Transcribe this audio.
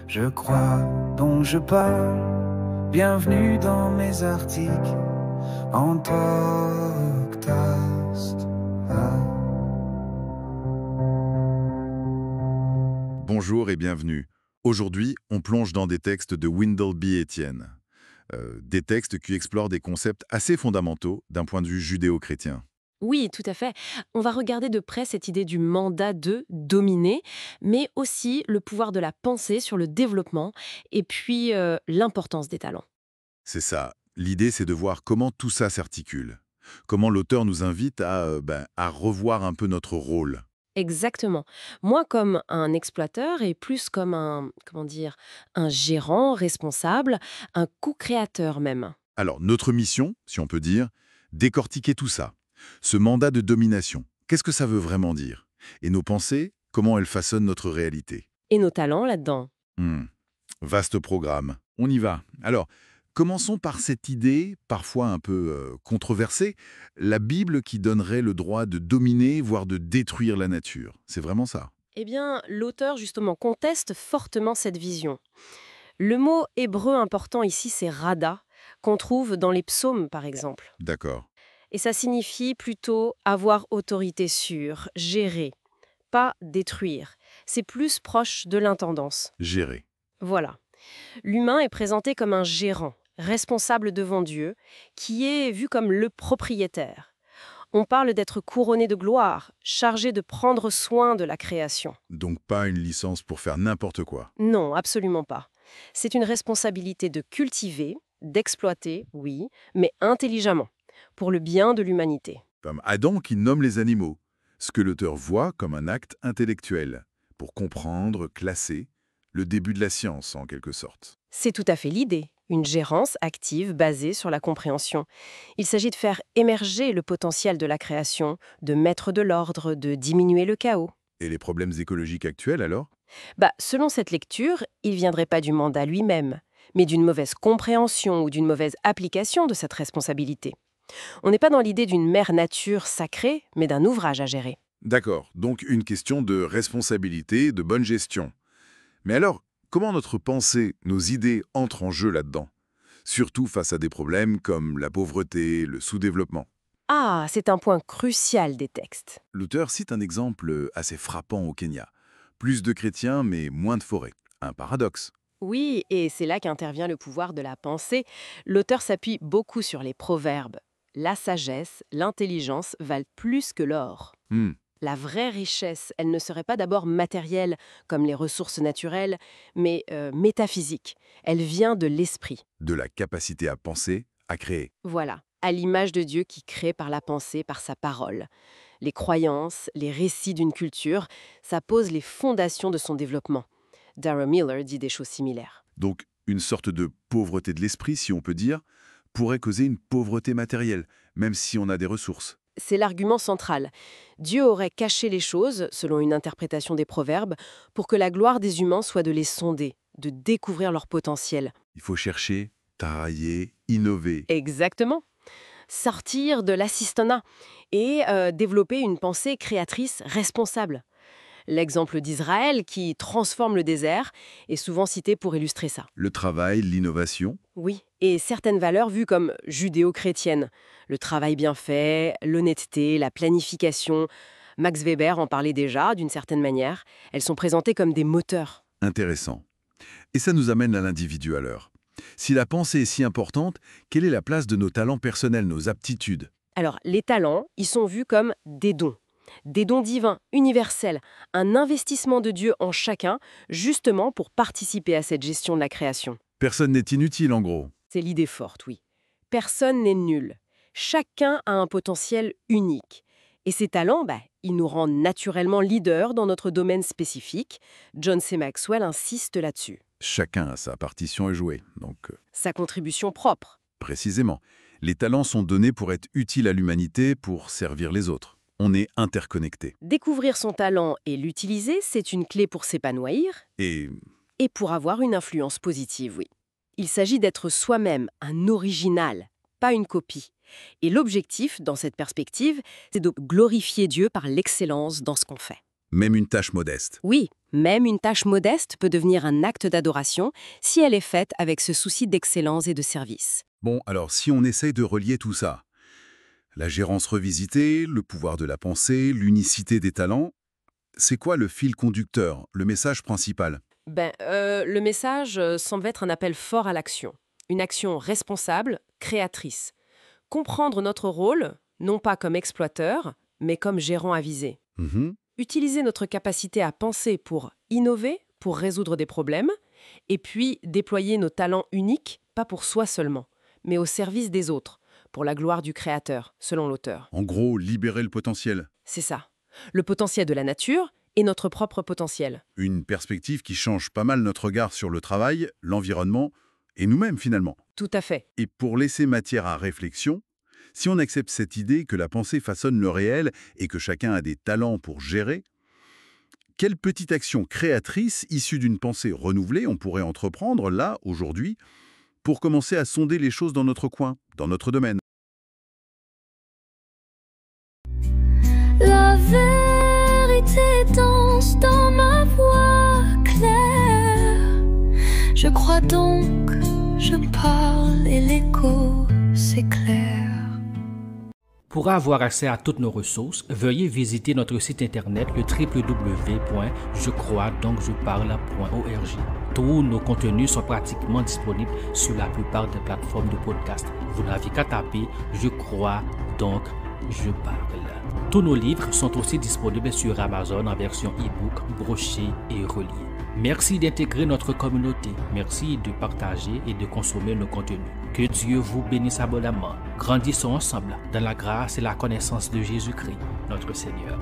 Je crois, donc je parle. Bienvenue dans mes articles en podcast. Bonjour et bienvenue. Aujourd'hui, on plonge dans des textes de Wendell B. Etienne. Des textes qui explorent des concepts assez fondamentaux d'un point de vue judéo-chrétien. Oui, tout à fait. On va regarder de près cette idée du mandat de dominer, mais aussi le pouvoir de la pensée sur le développement et puis l'importance des talents. C'est ça. L'idée, c'est de voir comment tout ça s'articule. Comment l'auteur nous invite à revoir un peu notre rôle. Exactement. Moins comme un exploiteur et plus comme un, comment dire, un gérant responsable, un co-créateur même. Alors, notre mission, si on peut dire, décortiquer tout ça. Ce mandat de domination, qu'est-ce que ça veut vraiment dire? Et nos pensées, comment elles façonnent notre réalité? Et nos talents là-dedans. Hmm, Vaste programme. On y va. Alors, commençons par cette idée, parfois un peu controversée, la Bible qui donnerait le droit de dominer, voire de détruire la nature. C'est vraiment ça? Eh bien, l'auteur justement conteste fortement cette vision. Le mot hébreu important ici, c'est rada, qu'on trouve dans les psaumes par exemple. D'accord. Et ça signifie plutôt avoir autorité sur, gérer, pas détruire. C'est plus proche de l'intendance. Gérer. Voilà. L'humain est présenté comme un gérant, responsable devant Dieu, qui est vu comme le propriétaire. On parle d'être couronné de gloire, chargé de prendre soin de la création. Donc pas une licence pour faire n'importe quoi. Non, absolument pas. C'est une responsabilité de cultiver, d'exploiter, oui, mais intelligemment, pour le bien de l'humanité. Comme Adam qui nomme les animaux, ce que l'auteur voit comme un acte intellectuel, pour comprendre, classer, le début de la science en quelque sorte. C'est tout à fait l'idée, une gérance active basée sur la compréhension. Il s'agit de faire émerger le potentiel de la création, de mettre de l'ordre, de diminuer le chaos. Et les problèmes écologiques actuels alors? Selon cette lecture, il ne viendrait pas du mandat lui-même, mais d'une mauvaise compréhension ou d'une mauvaise application de cette responsabilité. On n'est pas dans l'idée d'une mère nature sacrée, mais d'un ouvrage à gérer. D'accord, donc une question de responsabilité, de bonne gestion. Mais alors, comment notre pensée, nos idées entrent en jeu là-dedans? Surtout face à des problèmes comme la pauvreté, le sous-développement. Ah, c'est un point crucial des textes. L'auteur cite un exemple assez frappant au Kenya. Plus de chrétiens, mais moins de forêts. Un paradoxe. Oui, et c'est là qu'intervient le pouvoir de la pensée. L'auteur s'appuie beaucoup sur les proverbes. La sagesse, l'intelligence valent plus que l'or. Hmm, La vraie richesse, elle ne serait pas d'abord matérielle, comme les ressources naturelles, mais métaphysique. Elle vient de l'esprit. De la capacité à penser, à créer. Voilà, à l'image de Dieu qui crée par la pensée, par sa parole. Les croyances, les récits d'une culture, ça pose les fondations de son développement. Dara Miller dit des choses similaires. Donc, une sorte de pauvreté de l'esprit, si on peut dire, pourrait causer une pauvreté matérielle, même si on a des ressources. C'est l'argument central. Dieu aurait caché les choses, selon une interprétation des proverbes, pour que la gloire des humains soit de les sonder, de découvrir leur potentiel. Il faut chercher, travailler, innover. Exactement. Sortir de l'assistanat et développer une pensée créatrice responsable. L'exemple d'Israël qui transforme le désert est souvent cité pour illustrer ça. Le travail, l'innovation. Oui, et certaines valeurs vues comme judéo-chrétiennes. Le travail bien fait, l'honnêteté, la planification. Max Weber en parlait déjà, d'une certaine manière. Elles sont présentées comme des moteurs. Intéressant. Et ça nous amène à l'individu alors. Si la pensée est si importante, quelle est la place de nos talents personnels, nos aptitudes? Alors, les talents, ils sont vus comme des dons. Des dons divins, universels, un investissement de Dieu en chacun, justement pour participer à cette gestion de la création. Personne n'est inutile en gros. C'est l'idée forte, oui. Personne n'est nul. Chacun a un potentiel unique. Et ces talents, ils nous rendent naturellement leaders dans notre domaine spécifique. John C. Maxwell insiste là-dessus. Chacun a sa partition à jouer. Donc, Sa contribution propre. précisément, les talents sont donnés pour être utiles à l'humanité, pour servir les autres. On est interconnectés. Découvrir son talent et l'utiliser, c'est une clé pour s'épanouir Et et pour avoir une influence positive, oui. Il s'agit d'être soi-même, un original, pas une copie. Et l'objectif, dans cette perspective, c'est de glorifier Dieu par l'excellence dans ce qu'on fait. Même une tâche modeste. Oui, même une tâche modeste peut devenir un acte d'adoration si elle est faite avec ce souci d'excellence et de service. Bon, alors si on essaye de relier tout ça, la gérance revisitée, le pouvoir de la pensée, l'unicité des talents, c'est quoi le fil conducteur, le message principal? Le message semble être un appel fort à l'action. Une action responsable, créatrice. Comprendre notre rôle, non pas comme exploiteur, mais comme gérant avisé. Mhm. Utiliser notre capacité à penser pour innover, pour résoudre des problèmes, et puis déployer nos talents uniques, pas pour soi seulement, mais au service des autres, pour la gloire du créateur, selon l'auteur. En gros, libérer le potentiel. C'est ça. Le potentiel de la nature et notre propre potentiel. Une perspective qui change pas mal notre regard sur le travail, l'environnement et nous-mêmes finalement. Tout à fait. Et pour laisser matière à réflexion, si on accepte cette idée que la pensée façonne le réel et que chacun a des talents pour gérer, quelle petite action créatrice issue d'une pensée renouvelée on pourrait entreprendre là, aujourd'hui, pour commencer à sonder les choses dans notre coin, dans notre domaine? La vérité danse dans ma voix claire. Je crois donc, je parle et l'écho s'éclaire. Pour avoir accès à toutes nos ressources, veuillez visiter notre site internet le www.jecroisdoncjeparle.org. Tous nos contenus sont pratiquement disponibles sur la plupart des plateformes de podcast. Vous n'avez qu'à taper « Je crois, donc je parle ». Tous nos livres sont aussi disponibles sur Amazon en version e-book, broché et relié. Merci d'intégrer notre communauté. Merci de partager et de consommer nos contenus. Que Dieu vous bénisse abondamment. Grandissons ensemble dans la grâce et la connaissance de Jésus-Christ, notre Seigneur.